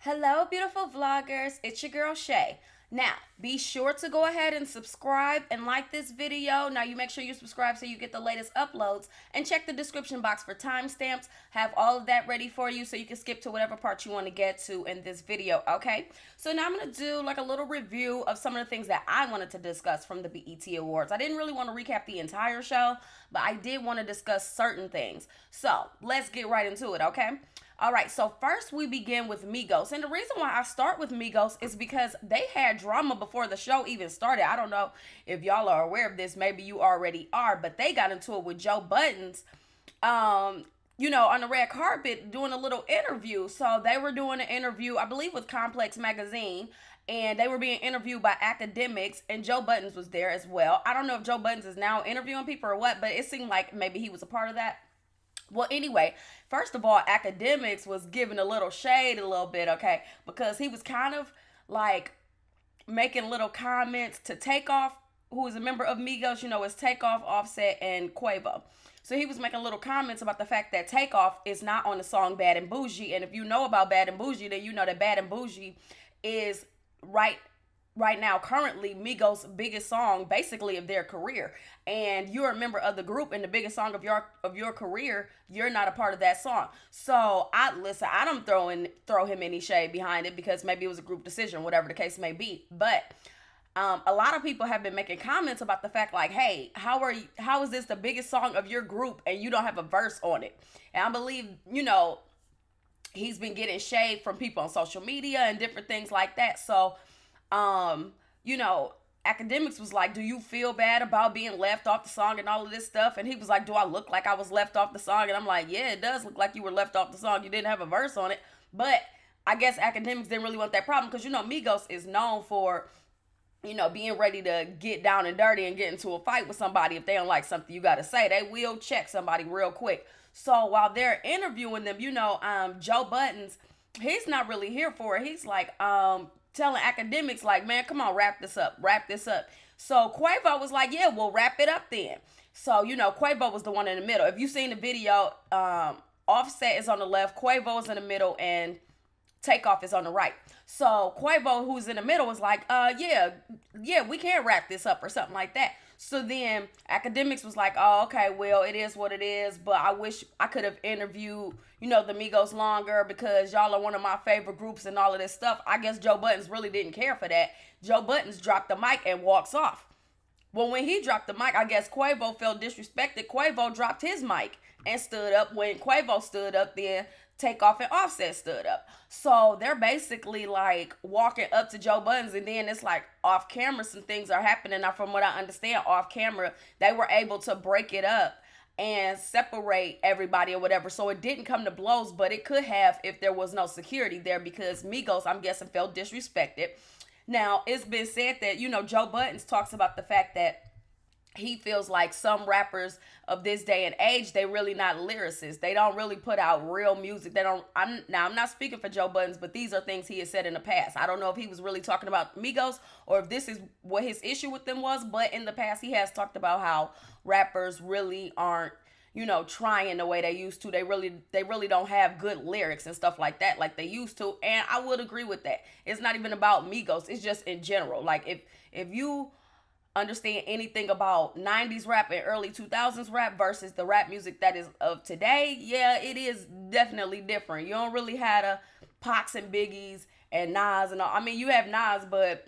Hello, beautiful vloggers. It's your girl Shay. Now, be sure to go ahead and subscribe and like this video. Now, you make sure you subscribe so you get the latest uploads, and check the description box for timestamps. Have all of that ready for you so you can skip to whatever part you want to get to in this video, okay? So now I'm going to do like a little review of some of the things that I wanted to discuss from the BET Awards. I didn't really want to recap the entire show, but I did want to discuss certain things. So let's get right into it, okay? All right, so first we begin with Migos. And the reason why I start with Migos is because they had drama before the show even started. I don't know if y'all are aware of this. Maybe you already are, but they got into it with Joe Buddens, on the red carpet doing a little interview. So they were doing an interview, I believe, with Complex Magazine, and they were being interviewed by Akademiks, and Joe Buddens was there as well. I don't know if Joe Buddens is now interviewing people or what, but it seemed like maybe he was a part of that. Well, anyway, first of all, Akademiks was giving a little shade a little bit, okay? Because he was kind of like making little comments to Takeoff, who is a member of Migos, it's Takeoff, Offset, and Quavo. So he was making little comments about the fact that Takeoff is not on the song Bad and Bougie. And if you know about Bad and Bougie, then you know that Bad and Bougie is right now currently Migos' biggest song basically of their career, and you're a member of the group and the biggest song of your career, you're not a part of that song. So I don't throw him any shade behind it, because maybe it was a group decision, whatever the case may be. But a lot of people have been making comments about the fact like, hey, how is this the biggest song of your group and you don't have a verse on it? And I believe he's been getting shade from people on social media and different things like that. So Akademiks was like, do you feel bad about being left off the song and all of this stuff? And he was like, do I look like I was left off the song? And I'm like, yeah, it does look like you were left off the song. You didn't have a verse on it. But I guess Akademiks didn't really want that problem, because, Migos is known for, being ready to get down and dirty and get into a fight with somebody. If they don't like something you got to say, they will check somebody real quick. So while they're interviewing them, Joe Buddens, he's not really here for it. He's like, telling Akademiks like, man, come on, wrap this up. So Quavo was like, yeah, we'll wrap it up then. So, Quavo was the one in the middle. If you've seen the video, Offset is on the left, Quavo is in the middle, and Takeoff is on the right. So Quavo, who's in the middle, was like, yeah, we can wrap this up or something like that. So then Akademiks was like, oh, okay, well, it is what it is, but I wish I could have interviewed, the Migos longer, because y'all are one of my favorite groups and all of this stuff. I guess Joe Buddens really didn't care for that. Joe Buddens dropped the mic and walks off. Well, when he dropped the mic, I guess Quavo felt disrespected. Quavo dropped his mic and stood up. When Quavo stood up, then Takeoff and Offset stood up. So they're basically like walking up to Joe Buddens, and then it's like off camera some things are happening. Now, from what I understand, off camera, they were able to break it up and separate everybody or whatever. So it didn't come to blows, but it could have if there was no security there, because Migos, I'm guessing, felt disrespected. Now, it's been said that, Joe Buddens talks about the fact that he feels like some rappers of this day and age, they really not lyricists. They don't really put out real music. I'm not speaking for Joe Buddens, but these are things he has said in the past. I don't know if he was really talking about Migos or if this is what his issue with them was, but in the past he has talked about how rappers really aren't, trying the way they used to. They really don't have good lyrics and stuff like that like they used to. And I would agree with that. It's not even about Migos. It's just in general. Like if you understand anything about 90s rap and early 2000s rap versus the rap music that is of today, yeah, it is definitely different. You don't really have the Pacs and Biggies and Nas and all. I mean, you have Nas, but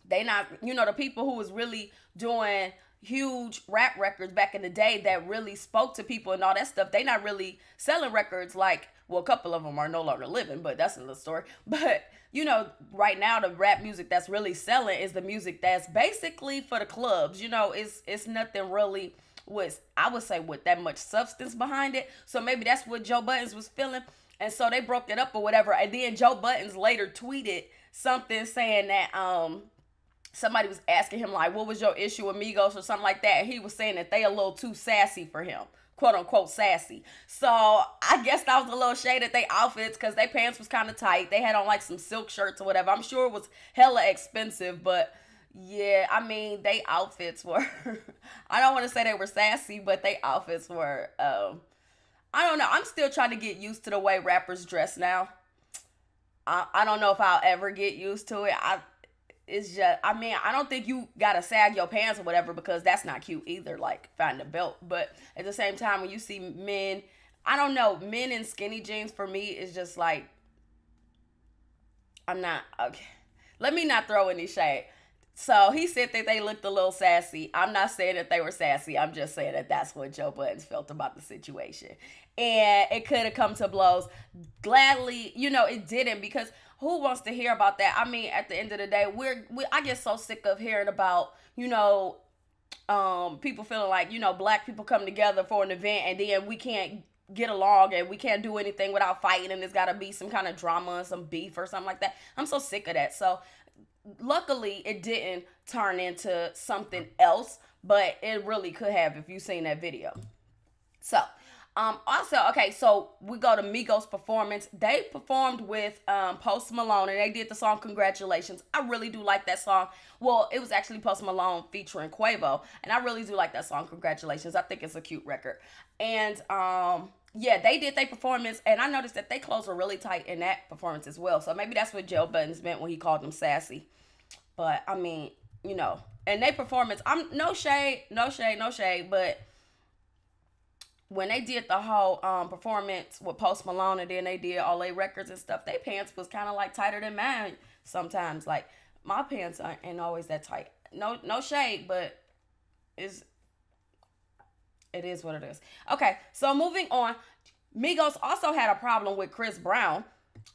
they not, the people who was really doing huge rap records back in the day that really spoke to people and all that stuff, they not really selling records like, well, a couple of them are no longer living, but that's another story. But, right now the rap music that's really selling is the music that's basically for the clubs. It's nothing really with that much substance behind it. So maybe that's what Joe Buddens was feeling. And so they broke it up or whatever. And then Joe Buddens later tweeted something saying that, somebody was asking him like, what was your issue with Migos or something like that. And he was saying that they a little too sassy for him. Quote unquote sassy. So I guess that was a little shade at their outfits, because their pants was kind of tight. They had on like some silk shirts or whatever. I'm sure it was hella expensive, but yeah, I mean, they outfits were, I don't want to say they were sassy, but they outfits were, I don't know. I'm still trying to get used to the way rappers dress now. I don't know if I'll ever get used to it. It's just, I mean, I don't think you gotta sag your pants or whatever, because that's not cute either, like finding a belt. But at the same time, when you see men, I don't know, men in skinny jeans, for me is just like, I'm not, okay. Let me not throw any shade. So he said that they looked a little sassy. I'm not saying that they were sassy. I'm just saying that that's what Joe Buddens felt about the situation. And it could have come to blows. Gladly, it didn't, because who wants to hear about that? I mean, at the end of the day, I get so sick of hearing about, people feeling like, black people come together for an event and then we can't get along and we can't do anything without fighting, and there's got to be some kind of drama and some beef or something like that. I'm so sick of that. So luckily it didn't turn into something else, but it really could have if you seen that video. So also, okay, so we go to Migos Performance. They performed with Post Malone, and they did the song Congratulations. I really do like that song. Well, it was actually Post Malone featuring Quavo, and I really do like that song Congratulations. I think it's a cute record. And yeah, they did their performance, and I noticed that they clothes were really tight in that performance as well. So maybe that's what Joe Buddens meant when he called them sassy. But I mean, and they performance, I'm no shade, but when they did the whole performance with Post Malone, and then they did all their records and stuff, their pants was kind of like tighter than mine sometimes. Like, my pants ain't always that tight. No shade, but it is what it is. Okay, so moving on. Migos also had a problem with Chris Brown.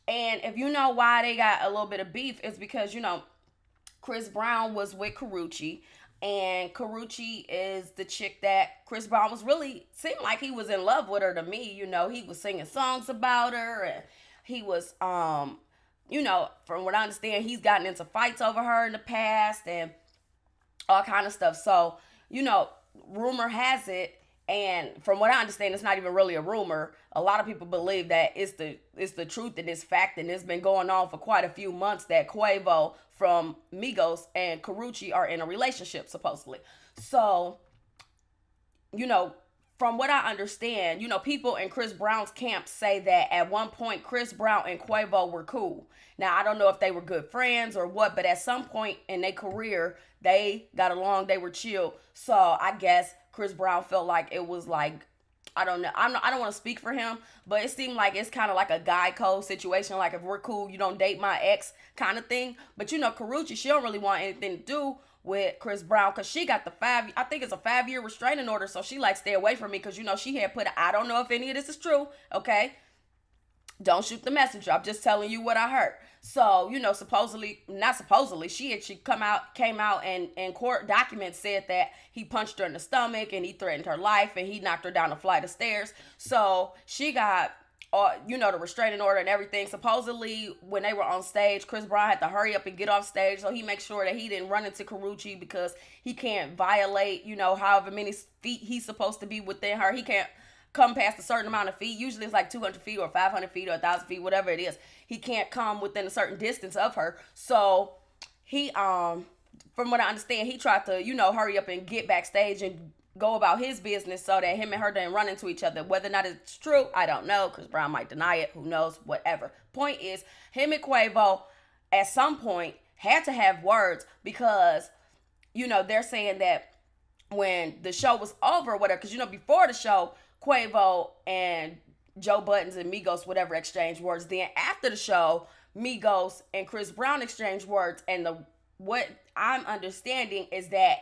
And if you know why they got a little bit of beef, it's because, Chris Brown was with Karrueche. And Karrueche is the chick that Chris Brown seemed like he was in love with her to me. He was singing songs about her. And he was, from what I understand, he's gotten into fights over her in the past and all kind of stuff. So, rumor has it, and from what I understand, it's not even really a rumor. A lot of people believe that it's the truth and it's fact, and it's been going on for quite a few months that Quavo from Migos and Karrueche are in a relationship, supposedly. So, from what I understand, people in Chris Brown's camp say that at one point Chris Brown and Quavo were cool. Now, I don't know if they were good friends or what, but at some point in their career, they got along, they were chill. So I guess Chris Brown felt like it was like, I don't know. I don't want to speak for him, but it seemed like it's kind of like a guy code situation. Like, if we're cool, you don't date my ex kind of thing. But Karrueche, she don't really want anything to do with Chris Brown, because she got I think it's a 5-year restraining order. So she like, stay away from me, because she had I don't know if any of this is true. Okay. Don't shoot the messenger. I'm just telling you what I heard. So, not supposedly, she actually came out and in court documents said that he punched her in the stomach and he threatened her life and he knocked her down a flight of stairs. So she got, the restraining order and everything. Supposedly, when they were on stage, Chris Brown had to hurry up and get off stage so he makes sure that he didn't run into Karrueche, because he can't violate, however many feet he's supposed to be within her. He can't come past a certain amount of feet. Usually it's like 200 feet or 500 feet or 1,000 feet, whatever it is. He can't come within a certain distance of her. So he, from what I understand, he tried to, hurry up and get backstage and go about his business so that him and her didn't run into each other. Whether or not it's true, I don't know. Chris Brown might deny it. Who knows? Whatever. Point is, him and Quavo at some point had to have words, because, they're saying that when the show was over, whatever, because, before the show, Quavo and Joe Buddens and Migos, whatever, exchanged words. Then after the show, Migos and Chris Brown exchanged words. And what I'm understanding is that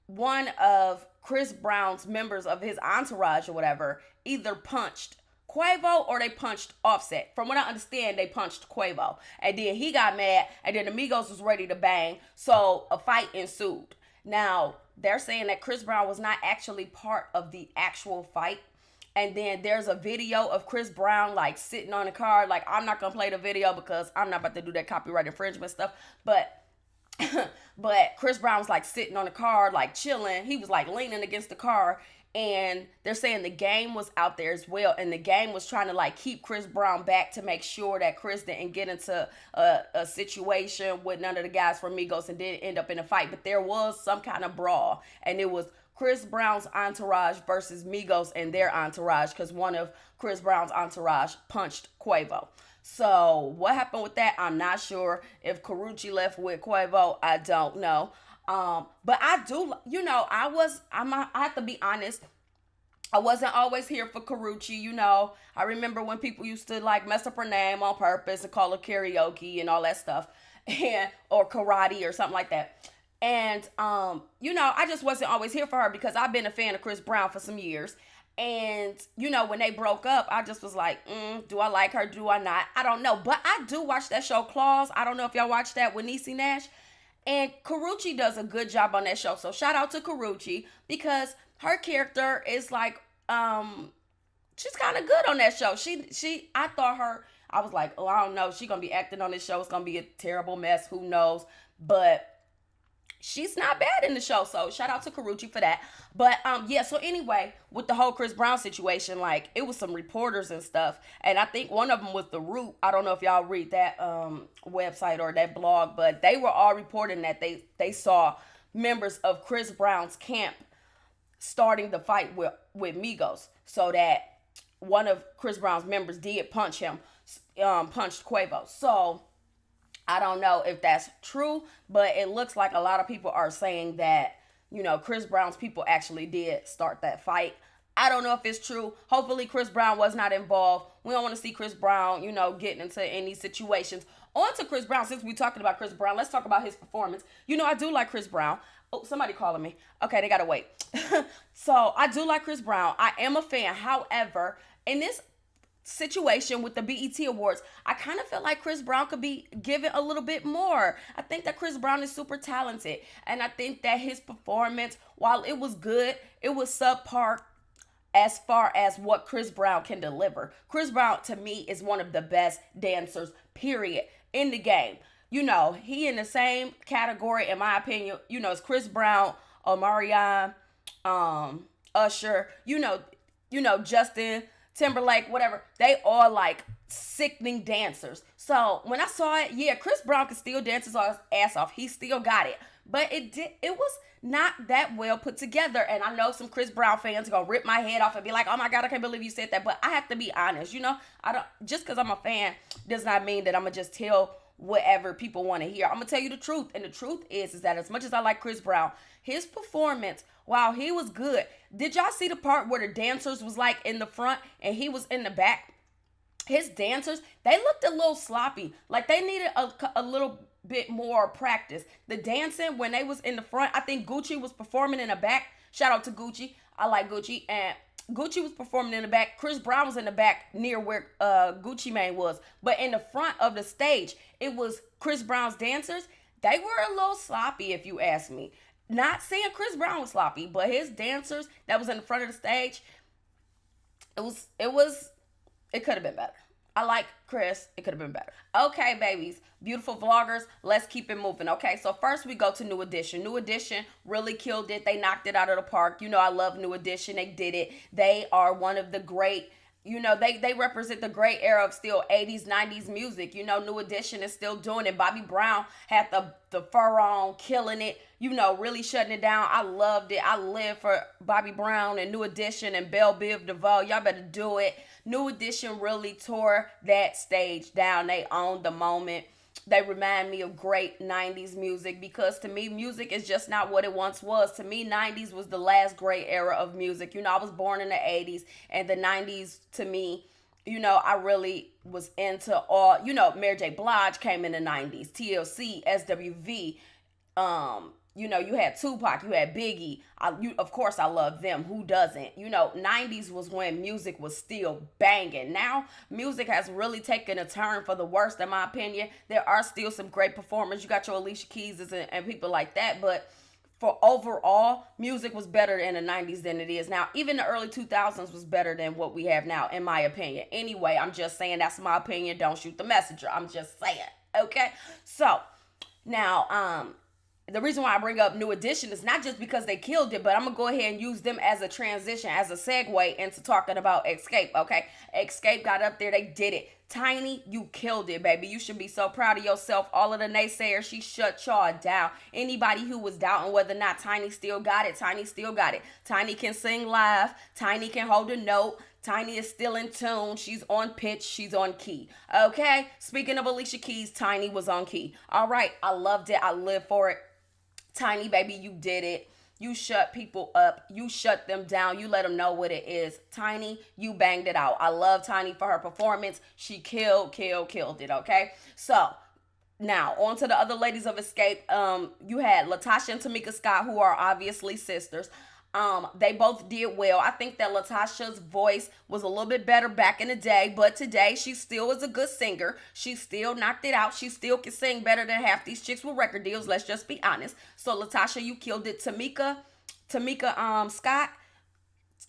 one of Chris Brown's members of his entourage or whatever either punched Quavo or they punched Offset. From what I understand, they punched Quavo. And then he got mad, and then the Migos was ready to bang. So a fight ensued. Now, they're saying that Chris Brown was not actually part of the actual fight. And then there's a video of Chris Brown like sitting on the car. Like, I'm not going to play the video because I'm not about to do that copyright infringement stuff. But Chris Brown was like sitting on the car, like chilling. He was like leaning against the car. And they're saying the game was out there as well. And the game was trying to like keep Chris Brown back to make sure that Chris didn't get into a situation with none of the guys from Migos and didn't end up in a fight. But there was some kind of brawl. And it was Chris Brown's entourage versus Migos and their entourage, because one of Chris Brown's entourage punched Quavo. So what happened with that? I'm not sure. If Karrueche left with Quavo, I don't know. But I do, I have to be honest. I wasn't always here for Karrueche, I remember when people used to like mess up her name on purpose and call her karaoke and all that stuff, and or karate or something like that. And I just wasn't always here for her because I've been a fan of Chris Brown for some years. And when they broke up, I just was like, do I like her? Do I not? I don't know. But I do watch that show Claws. I don't know if y'all watch that with Niecy Nash. And Karrueche does a good job on that show. So shout out to Karrueche because her character is like, she's kind of good on that show. I was like, oh, I don't know. She gonna be acting on this show. It's gonna be a terrible mess. Who knows? But she's not bad in the show. So shout out to Karrueche for that. But yeah, so anyway, with the whole Chris Brown situation, like it was some reporters and stuff. And I think one of them was The Root. I don't know if y'all read that website or that blog, but they were all reporting that they saw members of Chris Brown's camp starting the fight with Migos. So that one of Chris Brown's members did punch Quavo. So I don't know if that's true, but it looks like a lot of people are saying that, Chris Brown's people actually did start that fight. I don't know if it's true. Hopefully Chris Brown was not involved. We don't want to see Chris Brown, getting into any situations. On to Chris Brown. Since we're talking about Chris Brown, let's talk about his performance. I do like Chris Brown. Oh, somebody calling me. Okay, they got to wait. So I do like Chris Brown. I am a fan. However, in this situation with the BET Awards, I kind of feel like Chris Brown could be given a little bit more. I think that Chris Brown is super talented. And I think that his performance, while it was good, it was subpar as far as what Chris Brown can deliver. Chris Brown, to me, is one of the best dancers, period, in the game. He in the same category, in my opinion, as Chris Brown, Omarion, Usher, Justin Timberlake, whatever. They all like sickening dancers. So when I saw it, yeah, Chris Brown could still dance his ass off. He still got it. But it was not that well put together. And I know some Chris Brown fans are gonna rip my head off and be like, oh my God, I can't believe you said that. But I have to be honest, I don't, just because I'm a fan does not mean that I'm gonna just tell whatever people want to hear. I'm gonna tell you the truth. And the truth is that as much as I like Chris Brown, his performance, wow, he was good. Did y'all see the part where the dancers was like in the front and he was in the back? His dancers, they looked a little sloppy. Like they needed a little bit more practice. The dancing when they was in the front, I think Gucci was performing in the back. Shout out to Gucci. I like Gucci. And Gucci was performing in the back. Chris Brown was in the back near where Gucci Mane was. But in the front of the stage, it was Chris Brown's dancers. They were a little sloppy, if you ask me. Not saying Chris Brown was sloppy, but his dancers that was in the front of the stage, it could have been better. I like Chris. It could have been better. Okay, babies. Beautiful vloggers. Let's keep it moving. Okay, so first we go to New Edition. New Edition really killed it. They knocked it out of the park. I love New Edition. They did it. They are one of the great, they represent the great era of still 80s, 90s music. New Edition is still doing it. Bobby Brown had the fur on, killing it, really shutting it down. I loved it. I live for Bobby Brown and New Edition and Belle Biv DeVoe. Y'all better do it. New Edition really tore that stage down. They owned the moment. They remind me of great 90s music because to me, music is just not what it once was. To me, 90s was the last great era of music. I was born in the 80s and the 90s to me, I really was into all, Mary J Blige came in the 90s, TLC, SWV, you had Tupac, you had Biggie. Of course, I love them. Who doesn't? 90s was when music was still banging. Now, music has really taken a turn for the worst, in my opinion. There are still some great performers. You got your Alicia Keys and people like that. But for overall, music was better in the 90s than it is now. Even the early 2000s was better than what we have now, in my opinion. Anyway, I'm just saying that's my opinion. Don't shoot the messenger. I'm just saying. Okay? So, now, the reason why I bring up New Edition is not just because they killed it, but I'm going to go ahead and use them as a transition, as a segue into talking about Xscape, okay? Xscape got up there. They did it. Tiny, you killed it, baby. You should be so proud of yourself. All of the naysayers, she shut y'all down. Anybody who was doubting whether or not Tiny still got it, Tiny still got it. Tiny can sing live. Tiny can hold a note. Tiny is still in tune. She's on pitch. She's on key. Okay? Speaking of Alicia Keys, Tiny was on key. All right. I loved it. I lived for it. Tiny, baby, you did it. You shut people up. You shut them down. You let them know what it is. Tiny, you banged it out. I love Tiny for her performance. She killed it, okay? So, now, on to the other ladies of Xscape. You had Latasha and Tamika Scott, who are obviously sisters. They both did well. I think that Latasha's voice was a little bit better back in the day, but today she still is a good singer. She still knocked it out. She still can sing better than half these chicks with record deals. Let's just be honest. So Latasha, you killed it. Tamika Scott,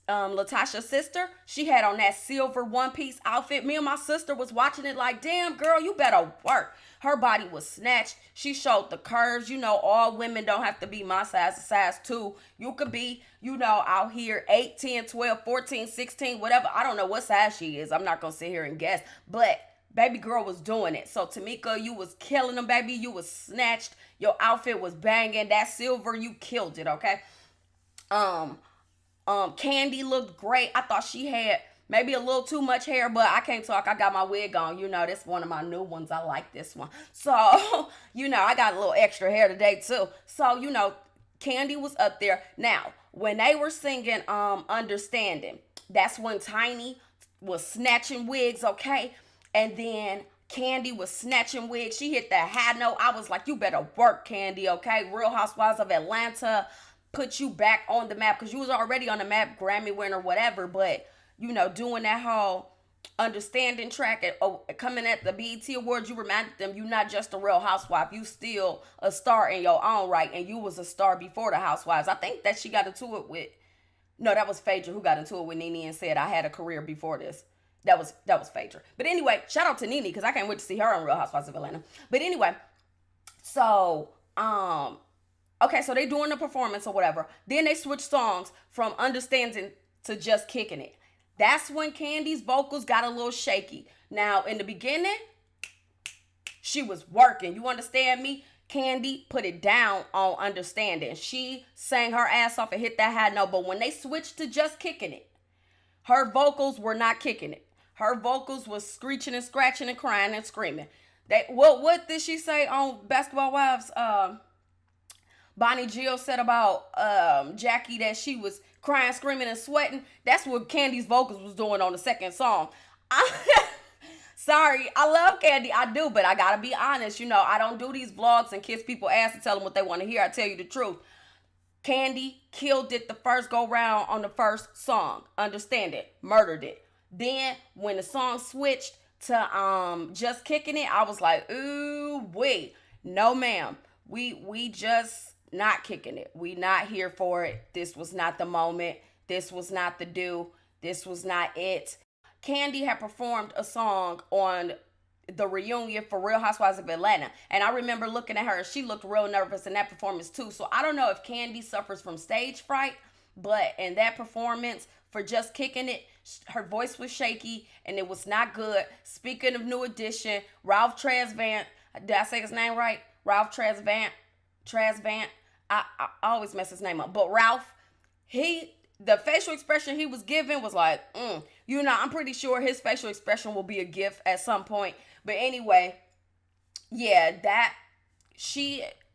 Latasha's sister, she had on that silver one-piece outfit. Me and my sister was watching it like, damn, girl, you better work. Her body was snatched. She showed the curves. You know, all women don't have to be my size, a size 2. You could be, you know, out here 8, 10, 12, 14, 16, whatever. I don't know what size she is. I'm not going to sit here and guess. But baby girl was doing it. So Tamika, you was killing them, baby. You was snatched. Your outfit was banging. That silver, you killed it, okay? Kandi looked great. I thought she had maybe a little too much hair, but I can't talk. I got my wig on. You know, this one of my new ones. I like this one. So, you know, I got a little extra hair today too. So, you know, Kandi was up there. Now, when they were singing Understanding, that's when Tiny was snatching wigs, okay? And then Kandi was snatching wigs. She hit that high note. I was like, you better work, Kandi, okay? Real Housewives of Atlanta put you back on the map, because you was already on the map, Grammy winner, whatever, but you know, doing that whole Understanding track and coming at the BET Awards, you reminded them you're not just a Real Housewife, you still a star in your own right, and you was a star before the Housewives. I think that she got into it with, no, that was Phaedra who got into it with Nene and said, I had a career before this. That was Phaedra. But anyway, shout out to Nene, because I can't wait to see her on Real Housewives of Atlanta. But anyway, so, okay, so they doing the performance or whatever. Then they switch songs from Understanding to Just Kicking It. That's when Kandi's vocals got a little shaky. Now, in the beginning, she was working. You understand me? Kandi put it down on Understanding. She sang her ass off and hit that high note. But when they switched to Just Kicking It, her vocals were not kicking it. Her vocals was screeching and scratching and crying and screaming. What did she say on Basketball Wives? Bonnie Jill said about Jackie that she was crying, screaming, and sweating. That's what Kandi's vocals was doing on the second song. Sorry, I love Kandi, I do, but I gotta be honest. You know, I don't do these vlogs and kiss people ass and tell them what they want to hear. I tell you the truth. Kandi killed it the first go round on the first song. Understand it, murdered it. Then when the song switched to Just Kicking It, I was like, ooh, wait, no ma'am, we just not kicking it. We not here for it. This was not the moment. This was not the do. This was not it. Kandi had performed a song on the reunion for Real Housewives of Atlanta. And I remember looking at her. She looked real nervous in that performance too. So I don't know if Kandi suffers from stage fright, but in that performance for Just Kicking It, her voice was shaky and it was not good. Speaking of New Edition, Ralph Tresvant, did I say his name right? Ralph Tresvant. I always mess his name up. But Ralph, the facial expression he was giving was like, you know, I'm pretty sure his facial expression will be a gift at some point. But anyway, yeah,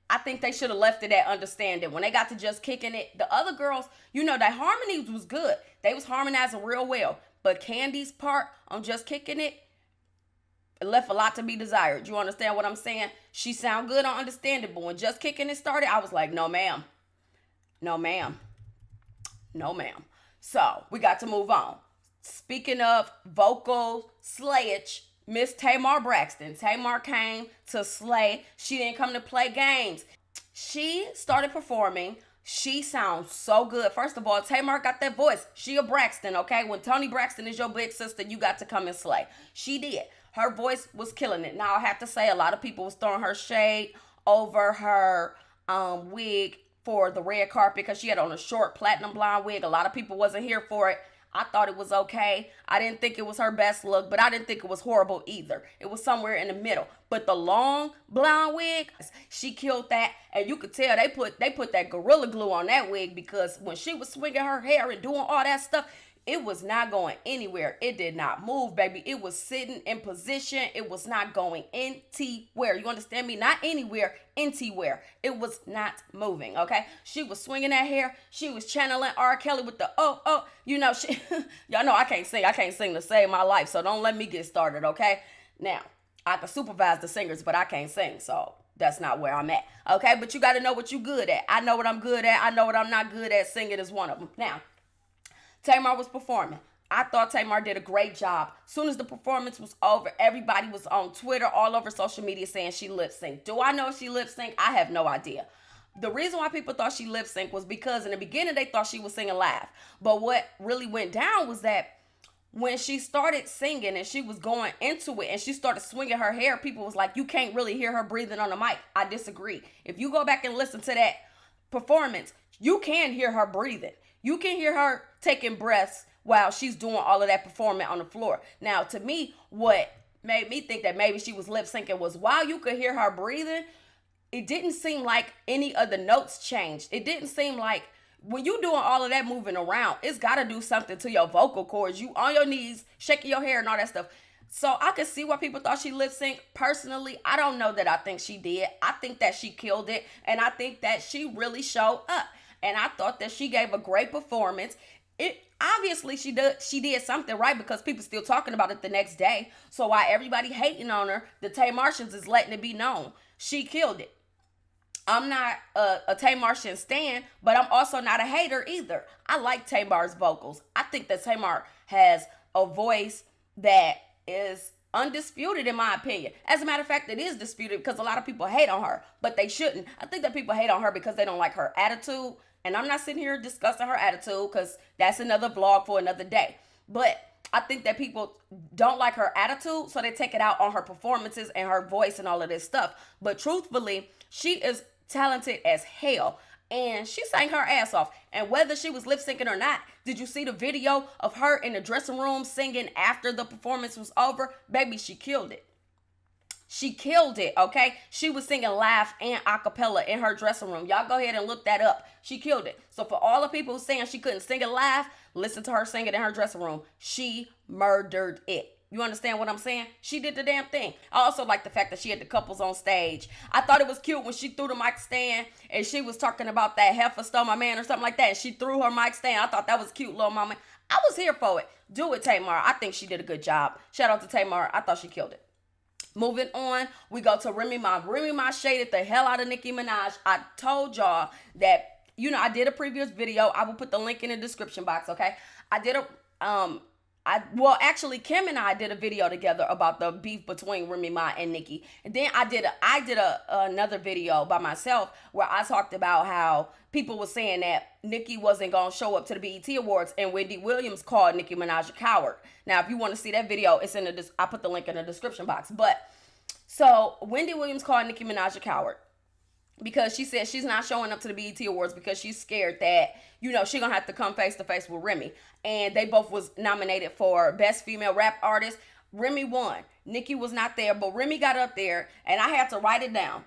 I think they should have left it at Understanding. When they got to Just Kicking It, the other girls, you know, their harmonies was good. They was harmonizing real well. But Kandi's part on Just Kicking It, it left a lot to be desired. You understand what I'm saying? She sound good on Understanding, but when Just Kicking It started, I was like, no ma'am. No ma'am. No ma'am. So, we got to move on. Speaking of vocal slayage, Miss Tamar Braxton. Tamar came to slay. She didn't come to play games. She started performing. She sounds so good. First of all, Tamar got that voice. She a Braxton, okay? When Toni Braxton is your big sister, you got to come and slay. She did. Her voice was killing it. Now, I have to say, a lot of people was throwing her shade over her wig for the red carpet because she had on a short platinum blonde wig. A lot of people wasn't here for it. I thought it was okay. I didn't think it was her best look, but I didn't think it was horrible either. It was somewhere in the middle. But the long blonde wig, she killed that. And you could tell they put that Gorilla Glue on that wig, because when she was swinging her hair and doing all that stuff, It was not going anywhere. It did not move, baby. It was sitting in position. It was not going anywhere. You understand me? Not anywhere, anywhere. It was not moving, okay? She was swinging that hair. She was channeling R. Kelly with the, you know, she, y'all know I can't sing. I can't sing to save my life, so don't let me get started, okay? Now, I can supervise the singers, but I can't sing, so that's not where I'm at, okay? But you got to know what you're good at. I know what I'm good at. I know what I'm not good at. Singing is one of them. Now, Tamar was performing. I thought Tamar did a great job. Soon as the performance was over, everybody was on Twitter, all over social media saying she lip synced. Do I know if she lip synced? I have no idea. The reason why people thought she lip synced was because in the beginning they thought she was singing live. But what really went down was that when she started singing and she was going into it and she started swinging her hair, people was like, you can't really hear her breathing on the mic. I disagree. If you go back and listen to that performance, you can hear her breathing. You can hear her taking breaths while she's doing all of that performing on the floor. Now, to me, what made me think that maybe she was lip syncing was while you could hear her breathing, it didn't seem like any of the notes changed. It didn't seem like when you doing all of that moving around, it's got to do something to your vocal cords. You on your knees, shaking your hair and all that stuff. So I could see why people thought she lip synced. Personally, I don't know that I think she did. I think that she killed it, and I think that she really showed up. And I thought that she gave a great performance. It obviously she did something right because people still talking about it the next day. So while everybody hating on her, the Tamartians is letting it be known. She killed it. I'm not a Tamartian stan, but I'm also not a hater either. I like Tamar's vocals. I think that Tamar has a voice that is undisputed in my opinion. As a matter of fact, it is disputed because a lot of people hate on her, but they shouldn't. I think that people hate on her because they don't like her attitude. And I'm not sitting here discussing her attitude because that's another vlog for another day. But I think that people don't like her attitude, so they take it out on her performances and her voice and all of this stuff. But truthfully, she is talented as hell. And she sang her ass off. And whether she was lip syncing or not, did you see the video of her in the dressing room singing after the performance was over? Baby, she killed it. She killed it, okay? She was singing live and a cappella in her dressing room. Y'all go ahead and look that up. She killed it. So for all the people who saying she couldn't sing it live, listen to her sing it in her dressing room. She murdered it. You understand what I'm saying? She did the damn thing. I also like the fact that she had the couples on stage. I thought it was cute when she threw the mic stand and she was talking about that heifer stole my man or something like that. And she threw her mic stand. I thought that was cute, little mama. I was here for it. Do it, Tamar. I think she did a good job. Shout out to Tamar. I thought she killed it. Moving on, we go to Remy Ma. Remy Ma shaded the hell out of Nicki Minaj. I told y'all that, you know, I did a previous video. I will put the link in the description box, okay? Actually, Kim and I did a video together about the beef between Remy Ma and Nicki. And then I did another video by myself where I talked about how people were saying that Nicki wasn't going to show up to the BET Awards and Wendy Williams called Nicki Minaj a coward. Now, if you want to see that video, it's in I put the link in the description box. But so Wendy Williams called Nicki Minaj a coward because she said she's not showing up to the BET Awards because she's scared that, you know, she's going to have to come face to face with Remy. And they both was nominated for Best Female Rap Artist. Remy won. Nicki was not there, but Remy got up there and I had to write it down.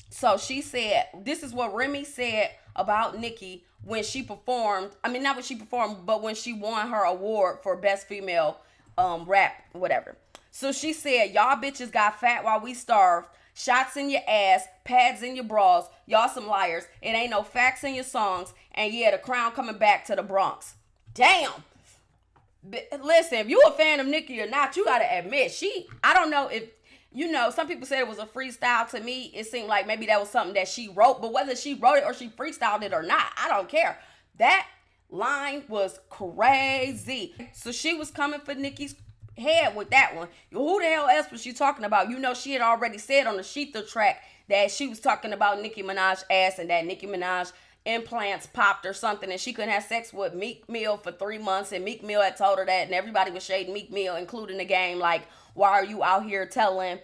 So she said, this is what Remy said about Nicki when she performed. I mean, not when she performed, but when she won her award for Best Female Rap, whatever. So she said, y'all bitches got fat while we starved. Shots in your ass, pads in your bras. Y'all some liars. It ain't no facts in your songs. And yeah, the crown coming back to the Bronx. Damn. Listen, if you a fan of Nicki or not, you got to admit, I don't know if, you know, some people said it was a freestyle. To me, it seemed like maybe that was something that she wrote. But whether she wrote it or she freestyled it or not, I don't care. That line was crazy. So she was coming for Nicki's head with that one. Who the hell else was she talking about? You know, she had already said on the Sheetha track that she was talking about Nicki Minaj ass and that Nicki Minaj implants popped or something and she couldn't have sex with Meek Mill for 3 months and Meek Mill had told her that and everybody was shading Meek Mill, including the game, like, why are you out here telling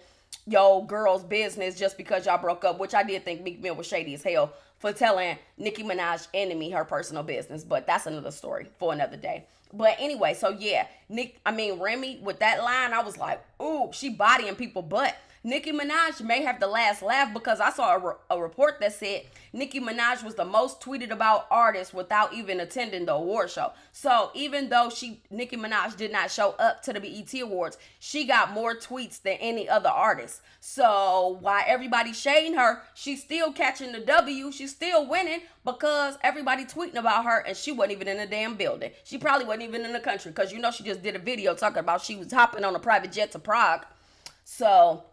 yo girl's business just because y'all broke up? Which I did think Meek Mill was shady as hell for telling Nicki Minaj enemy her personal business, but that's another story for another day. But anyway, so yeah, Remy with that line, I was like, ooh, she bodying people, but Nicki Minaj may have the last laugh because I saw a report that said Nicki Minaj was the most tweeted about artist without even attending the award show. So even though Nicki Minaj did not show up to the BET Awards, she got more tweets than any other artist. So while everybody's shading her, she's still catching the W. She's still winning because everybody tweeting about her, and she wasn't even in the damn building. She probably wasn't even in the country because you know she just did a video talking about she was hopping on a private jet to Prague. So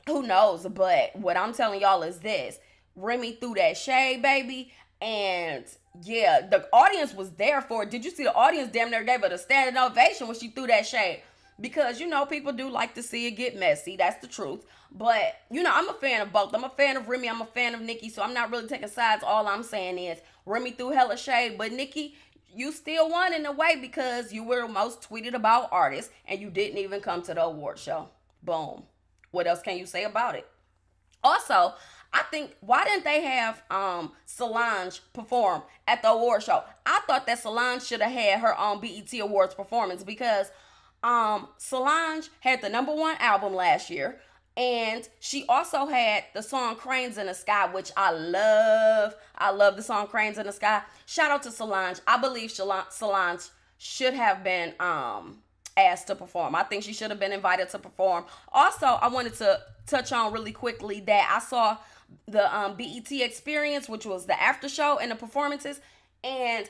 who knows? But what I'm telling y'all is this. Remy threw that shade, baby. And yeah, the audience was there for it. Did you see the audience damn near gave her a standing ovation when she threw that shade? Because, you know, people do like to see it get messy. That's the truth. But, you know, I'm a fan of both. I'm a fan of Remy. I'm a fan of Nicki. So I'm not really taking sides. All I'm saying is Remy threw hella shade. But Nicki, you still won in a way because you were the most tweeted about artist. And you didn't even come to the award show. Boom. What else can you say about it? Also, I think, why didn't they have Solange perform at the award show? I thought that Solange should have had her own BET Awards performance because Solange had the #1 album last year, and she also had the song Cranes in the Sky, which I love. I love the song Cranes in the Sky. Shout out to Solange. I believe Solange should have been asked to perform. I think she should have been invited to perform. Also, I wanted to touch on really quickly that I saw the BET Experience, which was the after show and the performances, and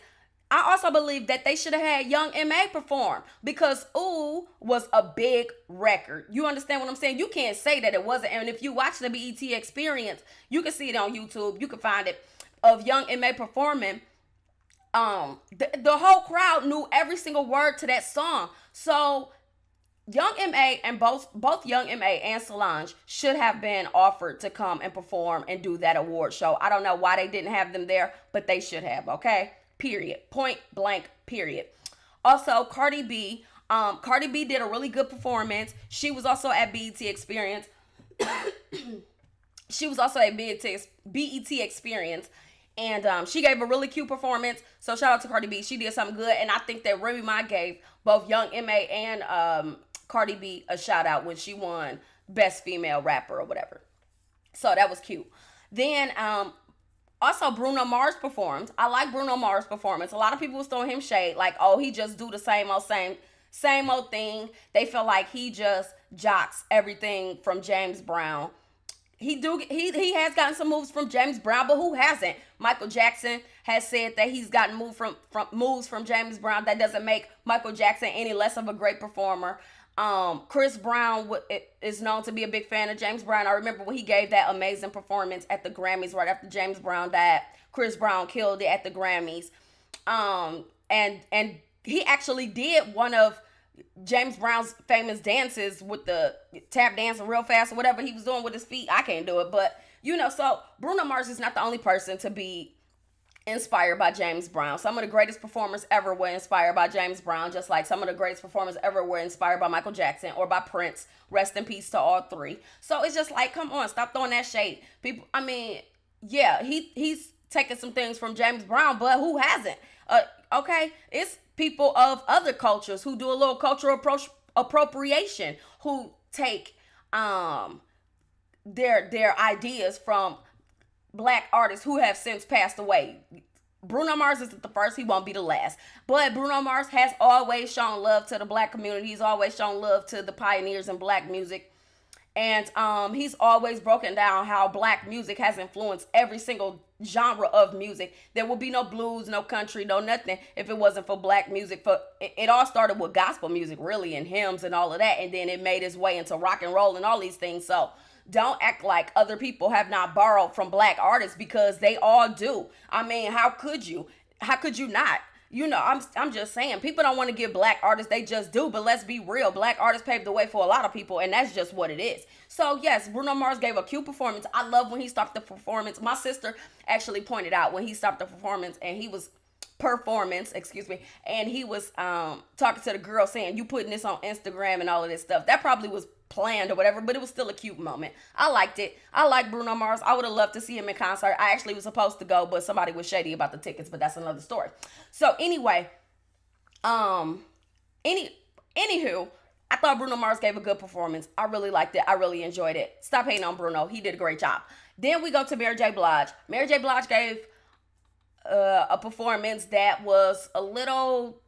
I also believe that they should have had Young M.A perform because Ooh was a big record. You understand what I'm saying? You can't say that it wasn't. And if you watch the BET Experience, you can see it on YouTube. You can find it of Young M.A performing. The whole crowd knew every single word to that song. So Young M.A and both Young M.A and Solange should have been offered to come and perform and do that award show. I don't know why they didn't have them there, but they should have, okay? Period. Point blank, period. Also, Cardi B. Cardi B did a really good performance. She was also at BET Experience. She was also at BET Experience. And she gave a really cute performance. So shout out to Cardi B. She did something good. And I think that Remy Ma gave both Young M.A and Cardi B a shout out when she won Best Female Rapper or whatever. So that was cute. Then also Bruno Mars performed. I like Bruno Mars' performance. A lot of people was throwing him shade, like, oh, he just do the same old thing. They feel like he just jocks everything from James Brown. He has gotten some moves from James Brown, but who hasn't? Michael Jackson has said that he's gotten moves from James Brown. That doesn't make Michael Jackson any less of a great performer. Chris Brown is known to be a big fan of James Brown. I remember when he gave that amazing performance at the Grammys right after James Brown died. Chris Brown killed it at the Grammys. And he actually did one of James Brown's famous dances with the tap dancing real fast or whatever he was doing with his feet. I can't do it, but you know, so Bruno Mars is not the only person to be inspired by James Brown. Some of the greatest performers ever were inspired by James Brown, just like some of the greatest performers ever were inspired by Michael Jackson or by Prince. Rest in peace to all three. So it's just like, come on, stop throwing that shade. People, I mean, yeah, he's taking some things from James Brown, but who hasn't? Okay, it's people of other cultures who do a little cultural appropriation, who take their ideas from Black artists who have since passed away. Bruno Mars isn't the first, he won't be the last. But Bruno Mars has always shown love to the Black community. He's always shown love to the pioneers in Black music. And he's always broken down how Black music has influenced every single genre of music. There would be no blues, no country, no nothing if it wasn't for Black music. It all started with gospel music, really, and hymns and all of that. And then it made its way into rock and roll and all these things. So don't act like other people have not borrowed from Black artists, because they all do. I mean, how could you? How could you not? You know, I'm just saying, people don't want to give Black artists, they just do. But let's be real, Black artists paved the way for a lot of people, and that's just what it is. So yes, Bruno Mars gave a cute performance. I love when he stopped the performance. My sister actually pointed out when he stopped the performance, and he was and he was talking to the girl saying, you putting this on Instagram and all of this stuff. That probably was planned or whatever, but it was still a cute moment. I liked it. I like Bruno Mars. I would have loved to see him in concert. I actually was supposed to go, but somebody was shady about the tickets, but that's another story. So anyway, anywho, I thought Bruno Mars gave a good performance. I really liked it. I really enjoyed it. Stop hating on Bruno. He did a great job. Then we go to Mary J Blige. Mary J Blige gave a performance that was a little,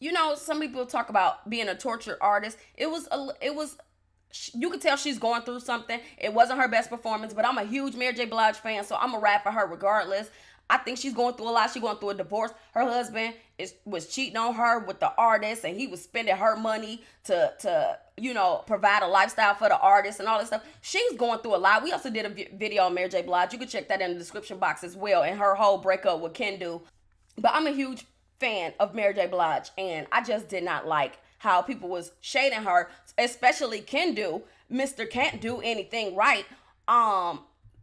you know, some people talk about being a tortured artist. It was you could tell she's going through something. It wasn't her best performance, but I'm a huge Mary J Blige fan, so I'm a rap for her regardless. I think she's going through a lot. She's going through a divorce. Her husband was cheating on her with the artist, and he was spending her money to you know, provide a lifestyle for the artist and all this stuff. She's going through a lot. We also did a video on Mary J Blige. You can check that in the description box as well, and her whole breakup with Kendu. But I'm a huge fan of Mary J Blige, and I just did not like how people was shading her, especially Kendu. Mr. Can't Do Anything Right.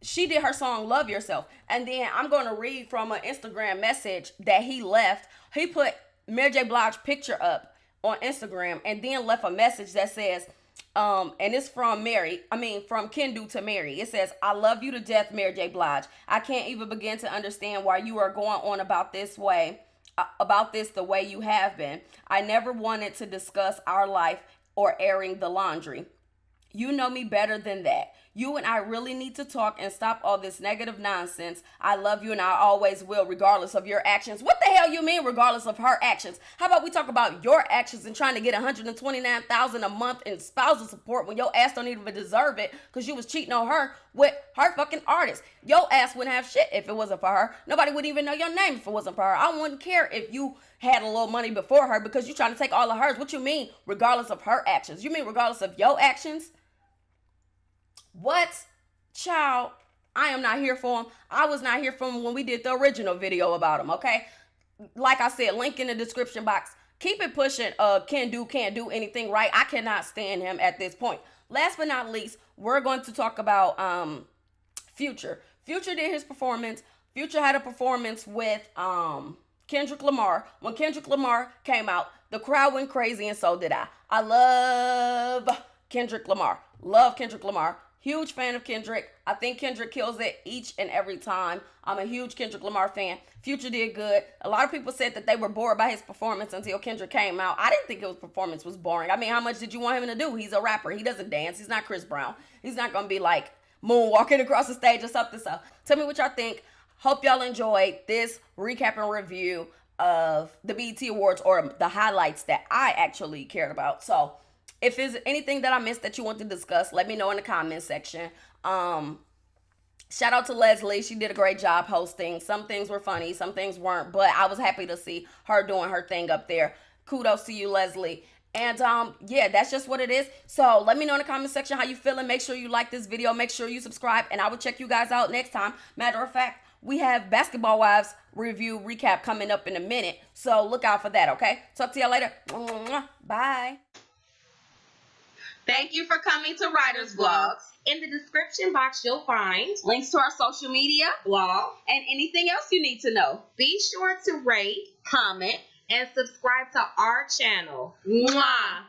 She did her song Love Yourself. And then I'm going to read from an Instagram message that he left. He put Mary J Blige picture up on Instagram and then left a message that says, and it's from from Kendu to Mary. It says, I love you to death, Mary J Blige. I can't even begin to understand why you are going on about this the way you have been. I never wanted to discuss our life or airing the laundry. You know me better than that. You and I really need to talk and stop all this negative nonsense. I love you and I always will, regardless of your actions. What the hell you mean, regardless of her actions? How about we talk about your actions and trying to get $129,000 a month in spousal support when your ass don't even deserve it because you was cheating on her with her fucking artist. Your ass wouldn't have shit if it wasn't for her. Nobody would even know your name if it wasn't for her. I wouldn't care if you had a little money before her because you trying to take all of hers. What you mean, regardless of her actions? You mean regardless of your actions? What? Child, I am not here for him. I was not here for him when we did the original video about him, okay? Like I said, link in the description box. Keep it pushing. Kendu can't do anything right. I cannot stand him at this point. Last but not least, we're going to talk about Future. Future did his performance. Future had a performance with Kendrick Lamar. When Kendrick Lamar came out, the crowd went crazy and so did I. I love Kendrick Lamar. Love Kendrick Lamar. Huge fan of Kendrick. I think Kendrick kills it each and every time. I'm a huge Kendrick Lamar fan. Future did good. A lot of people said that they were bored by his performance until Kendrick came out. I didn't think his performance was boring. I mean, how much did you want him to do? He's a rapper. He doesn't dance. He's not Chris Brown. He's not going to be like moonwalking across the stage or something. So tell me what y'all think. Hope y'all enjoyed this recap and review of the BET Awards, or the highlights that I actually cared about. So if there's anything that I missed that you want to discuss, let me know in the comment section. Shout out to Leslie. She did a great job hosting. Some things were funny, some things weren't, but I was happy to see her doing her thing up there. Kudos to you, Leslie. And yeah, that's just what it is. So let me know in the comment section how you feeling. Make sure you like this video. Make sure you subscribe, and I will check you guys out next time. Matter of fact, we have Basketball Wives review recap coming up in a minute, so look out for that, okay? Talk to y'all later. Bye. Thank you for coming to Writers Vlogs. In the description box, you'll find links to our social media, blog, and anything else you need to know. Be sure to rate, comment, and subscribe to our channel. Mwah!